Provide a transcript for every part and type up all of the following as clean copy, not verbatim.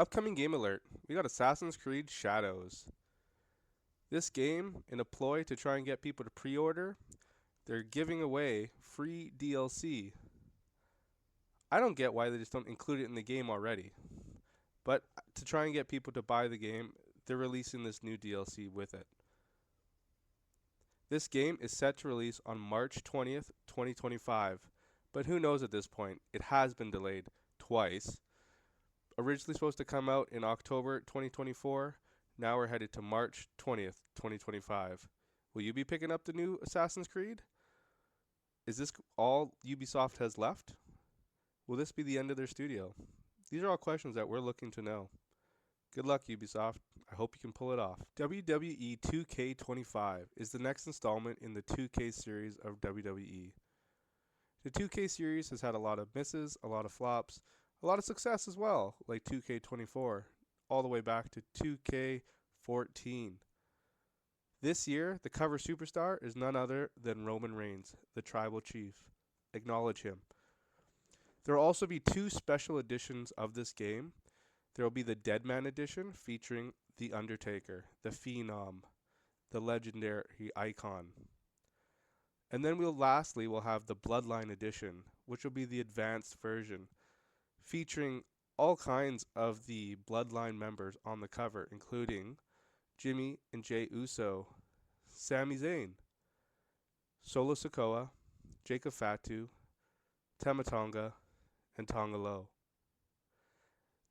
Upcoming game alert. We got Assassin's Creed Shadows. This game, in a ploy to try and get people to pre-order, they're giving away free DLC. I don't get why they just don't include it in the game already. But to try and get people to buy the game, they're releasing this new DLC with it. This game is set to release on March 20th, 2025, but who knows at this point? It has been delayed twice. Originally supposed to come out in October 2024, now we're headed to March 20th, 2025. Will you be picking up the new Assassin's Creed? Is this all Ubisoft has left? Will this be the end of their studio? These are all questions that we're looking to know. Good luck, Ubisoft. I hope you can pull it off. WWE 2K25 is the next installment in the 2K series of WWE. The 2K series has had a lot of misses, a lot of flops, a lot of success as well, like 2K24, all the way back to 2K14. This year, the cover superstar is none other than Roman Reigns, the Tribal Chief. Acknowledge him. There will also be two special editions of this game. There will be the Deadman edition featuring The Undertaker, the Phenom, the legendary icon. And then we'll have the Bloodline edition, which will be the advanced version, featuring all kinds of the Bloodline members on the cover, including Jimmy and Jey Uso, Sami Zayn, Solo Sikoa, Jacob Fatu, Tama Tonga, and Tonga Loa.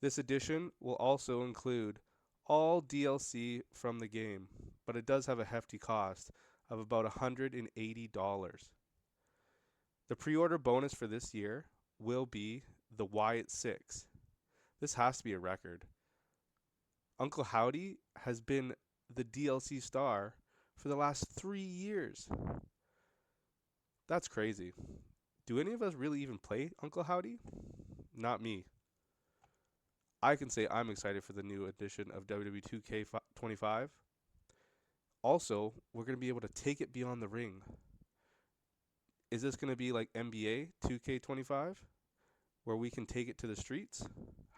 This edition will also include all DLC from the game, but it does have a hefty cost of about $180. The pre-order bonus for this year will be the Wyatt 6. This has to be a record. Uncle Howdy has been the DLC star for the last 3 years. That's crazy. Do any of us really even play Uncle Howdy? Not me. I can say I'm excited for the new edition of WWE 2K25. Also, we're going to be able to take it beyond the ring. Is this going to be like NBA 2K25, where we can take it to the streets?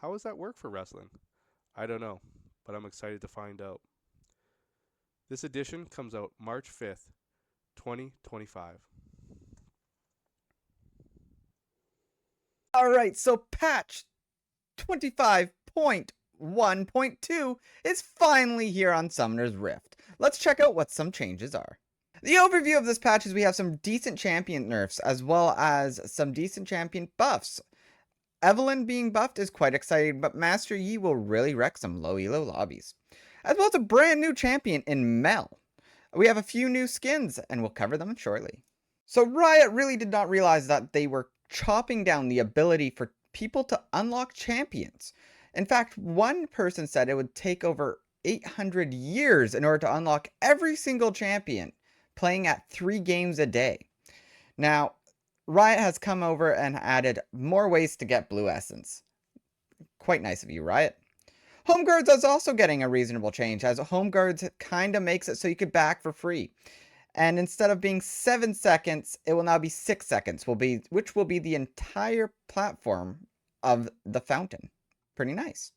How does that work for wrestling? I don't know, but I'm excited to find out. This edition comes out March 5th, 2025. All right, so patch 25.1.2 is finally here on Summoner's Rift. Let's check out what some changes are. The overview of this patch is we have some decent champion nerfs as well as some decent champion buffs. Evelynn being buffed is quite exciting, but Master Yi will really wreck some low elo lobbies. As well as a brand new champion in Mel. We have a few new skins and we'll cover them shortly. So Riot really did not realize that they were chopping down the ability for people to unlock champions. In fact, one person said it would take over 800 years in order to unlock every single champion, playing at 3 games a day. Now, Riot has come over and added more ways to get blue essence. Quite nice of you, Riot. Home Guards is also getting a reasonable change, as Home Guards kind of makes it so you could back for free. And instead of being 7 seconds, it will now be 6 seconds, which will be the entire platform of the fountain. Pretty nice.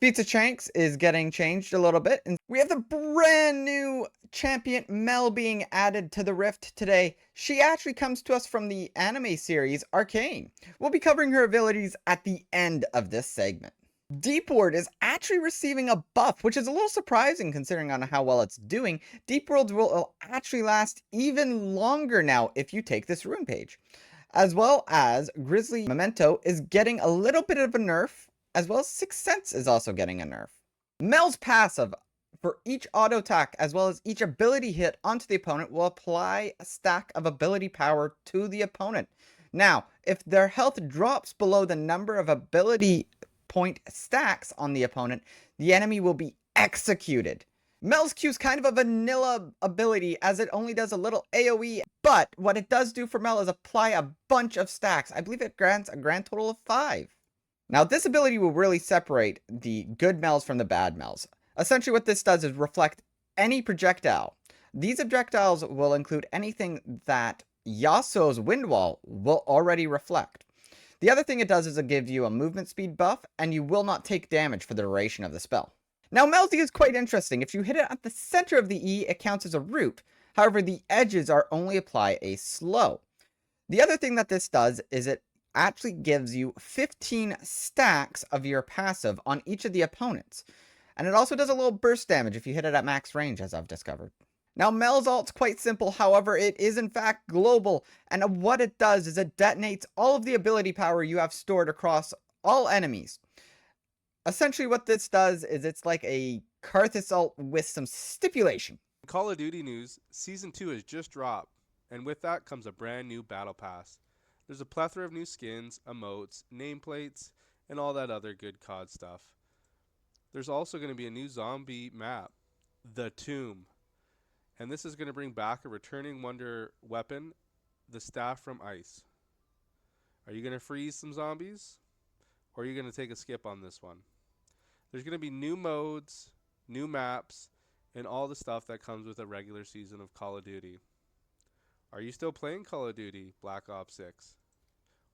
Pizza Shanks is getting changed a little bit, and we have the brand new champion Mel being added to the Rift today. She actually comes to us from the anime series Arcane. We'll be covering her abilities at the end of this segment. Deep Ward is actually receiving a buff, which is a little surprising considering on how well it's doing. Deep Worlds will actually last even longer now if you take this rune page. As well as Grizzly Memento is getting a little bit of a nerf, as well as Sixth Sense is also getting a nerf. Mel's passive for each auto attack as well as each ability hit onto the opponent will apply a stack of ability power to the opponent. Now, if their health drops below the number of ability point stacks on the opponent, the enemy will be executed. Mel's Q is kind of a vanilla ability as it only does a little AoE, but what it does do for Mel is apply a bunch of stacks. I believe it grants a grand total of 5. Now this ability will really separate the good Mels from the bad Mels. Essentially what this does is reflect any projectile. These projectiles will include anything that Yasuo's Wind Wall will already reflect. The other thing it does is it gives you a movement speed buff, and you will not take damage for the duration of the spell. Now, Melty is quite interesting. If you hit it at the center of the E, it counts as a root. However, the edges are only apply a slow. The other thing that this does is it actually gives you 15 stacks of your passive on each of the opponents. And it also does a little burst damage if you hit it at max range, as I've discovered. Now, Mel's ult's quite simple, however, it is in fact global, and what it does is it detonates all of the ability power you have stored across all enemies. Essentially, what this does is it's like a Karthus ult with some stipulation. Call of Duty news, Season 2 has just dropped, and with that comes a brand new Battle Pass. There's a plethora of new skins, emotes, nameplates, and all that other good COD stuff. There's also going to be a new zombie map, The Tomb, and this is going to bring back a returning wonder weapon, the Staff from Ice. Are you going to freeze some zombies, or are you going to take a skip on this one? There's going to be new modes, new maps, and all the stuff that comes with a regular season of Call of Duty. Are you still playing Call of Duty Black Ops 6?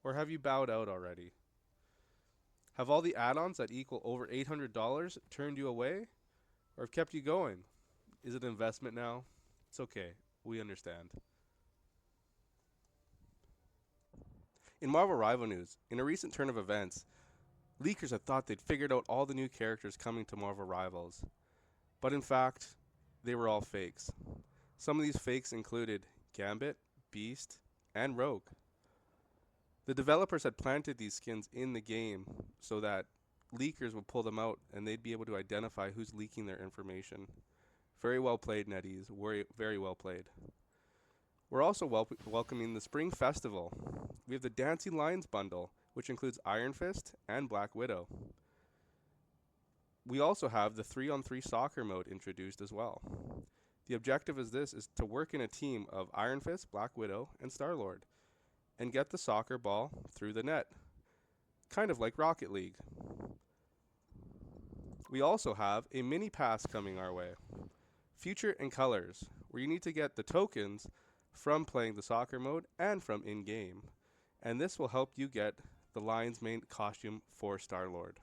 Or have you bowed out already? Have all the add-ons that equal over $800 turned you away? Or have kept you going? Is it an investment now? It's okay. We understand. In Marvel Rival news, in a recent turn of events, leakers had thought they'd figured out all the new characters coming to Marvel Rivals. But in fact, they were all fakes. Some of these fakes included Gambit, Beast, and Rogue. The developers had planted these skins in the game so that leakers would pull them out and they'd be able to identify who's leaking their information. Very well played, Netties. Very well played. We're also welcoming the Spring Festival. We have the Dancing Lions bundle, which includes Iron Fist and Black Widow. We also have the 3-on-3 soccer mode introduced as well. The objective is to work in a team of Iron Fist, Black Widow, and Star-Lord, and get the soccer ball through the net, kind of like Rocket League. We also have a mini pass coming our way, Future and Colors, where you need to get the tokens from playing the soccer mode and from in-game, and this will help you get the Lion's Mane costume for Star-Lord.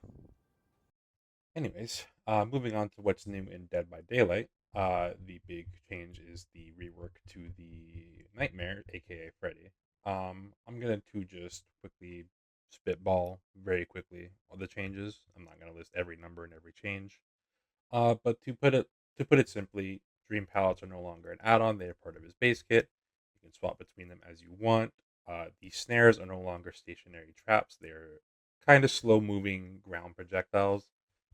Anyways, moving on to what's new in Dead by Daylight. The big change is the rework to the Nightmare, aka Freddy. I'm going to just quickly spitball very quickly all the changes. I'm not going to list every number and every change. But to put it simply, Dream Palettes are no longer an add-on; they are part of his base kit. You can swap between them as you want. The snares are no longer stationary traps; they're kind of slow-moving ground projectiles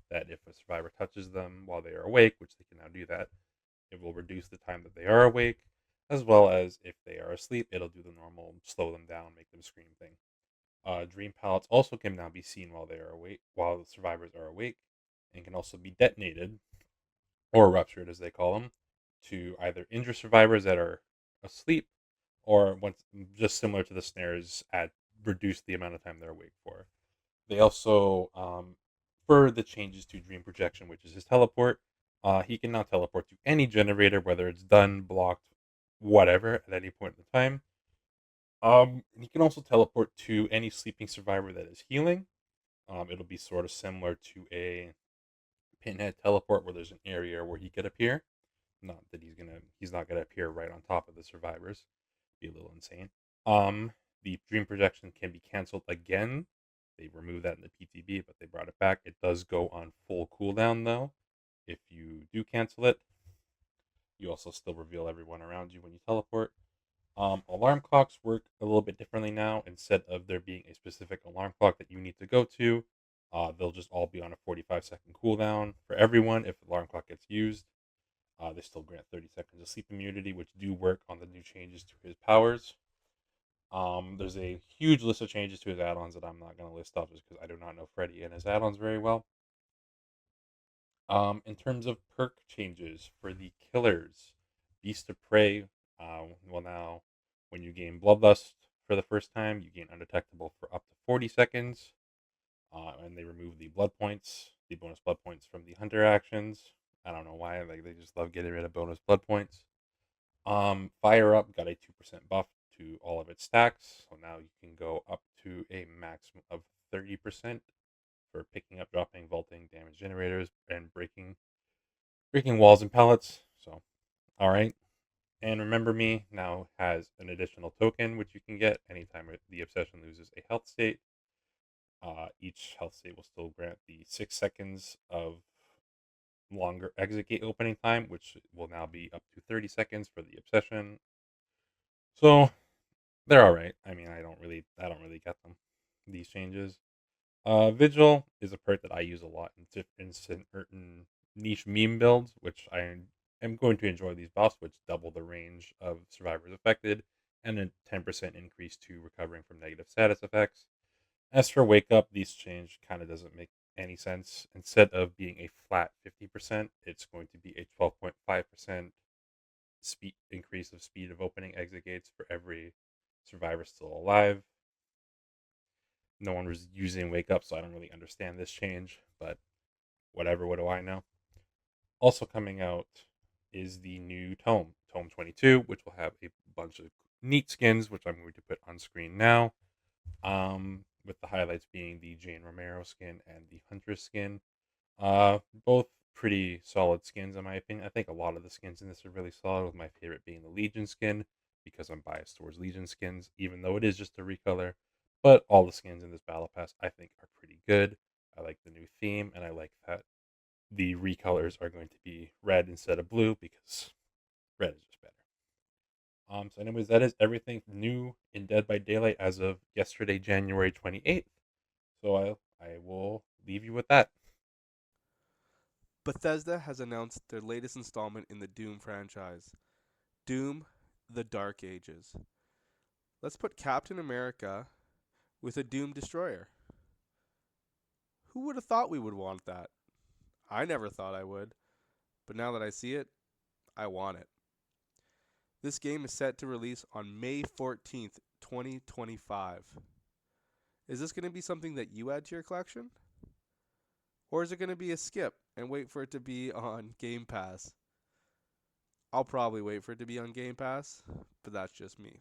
that, if a survivor touches them while they are awake, which they can now do that, it will reduce the time that they are awake, as well as if they are asleep, it'll do the normal slow them down, make them scream thing. Dream pallets also can now be seen while they are awake, while the survivors are awake, and can also be detonated or ruptured, as they call them, to either injure survivors that are asleep, or once just similar to the snares, reduce the amount of time they're awake for. They also, for the changes to Dream Projection, which is his teleport, he can now teleport to any generator, whether it's done, blocked, whatever, at any point in time. He can also teleport to any sleeping survivor that is healing. It'll be sort of similar to a pinhead teleport where there's an area where he could appear. Not that he's not gonna appear right on top of the survivors. Be a little insane. The dream projection can be canceled again. They removed that in the PTB, but they brought it back. It does go on full cooldown though. If you do cancel it, you also still reveal everyone around you when you teleport. Alarm clocks work a little bit differently now. Instead of there being a specific alarm clock that you need to go to, they'll just all be on a 45-second cooldown for everyone if the alarm clock gets used. They still grant 30 seconds of sleep immunity, which do work on the new changes to his powers. There's a huge list of changes to his add-ons that I'm not going to list off just because I do not know Freddy and his add-ons very well. In terms of perk changes for the killers, Beast of Prey, well now, when you gain Bloodlust for the first time, you gain Undetectable for up to 40 seconds. And they remove the blood points, the bonus blood points from the hunter actions. I don't know why, like they just love getting rid of bonus blood points. Fire Up got a 2% buff to all of its stacks, so now you can go up to a maximum of 30% for picking up, dropping, vaulting, damage generators, and breaking walls and pallets. So, all right. And Remember Me now has an additional token which you can get anytime the obsession loses a health state. Each health state will still grant the 6 seconds of longer exit gate opening time, which will now be up to 30 seconds for the obsession. So they're all right. I mean, I don't really get them. These changes. Vigil is a perk that I use a lot in certain niche meme builds, which I am going to enjoy these buffs, which double the range of survivors affected, and a 10% increase to recovering from negative status effects. As for Wake Up, these change kind of doesn't make any sense. Instead of being a flat 50%, it's going to be a 12.5% speed increase of speed of opening exit gates for every survivor still alive. No one was using Wake Up, so I don't really understand this change, but whatever, what do I know? Also coming out is the new Tome 22, which will have a bunch of neat skins, which I'm going to put on screen now. With the highlights being the Jane Romero skin and the Huntress skin. Both pretty solid skins in my opinion. I think a lot of the skins in this are really solid, with my favorite being the Legion skin, because I'm biased towards Legion skins, even though it is just a recolor. But all the skins in this battle pass I think are pretty good. I like the new theme, and I like that the recolors are going to be red instead of blue, because red is just better. So anyways, that is everything new in Dead by Daylight as of yesterday, January 28th. So I will leave you with that. Bethesda has announced their latest installment in the Doom franchise, Doom: The Dark Ages. Let's put Captain America with a Doom Destroyer. Who would have thought we would want that? I never thought I would, but now that I see it, I want it. This game is set to release on May 14th, 2025. Is this going to be something that you add to your collection? Or is it going to be a skip and wait for it to be on Game Pass? I'll probably wait for it to be on Game Pass, but that's just me.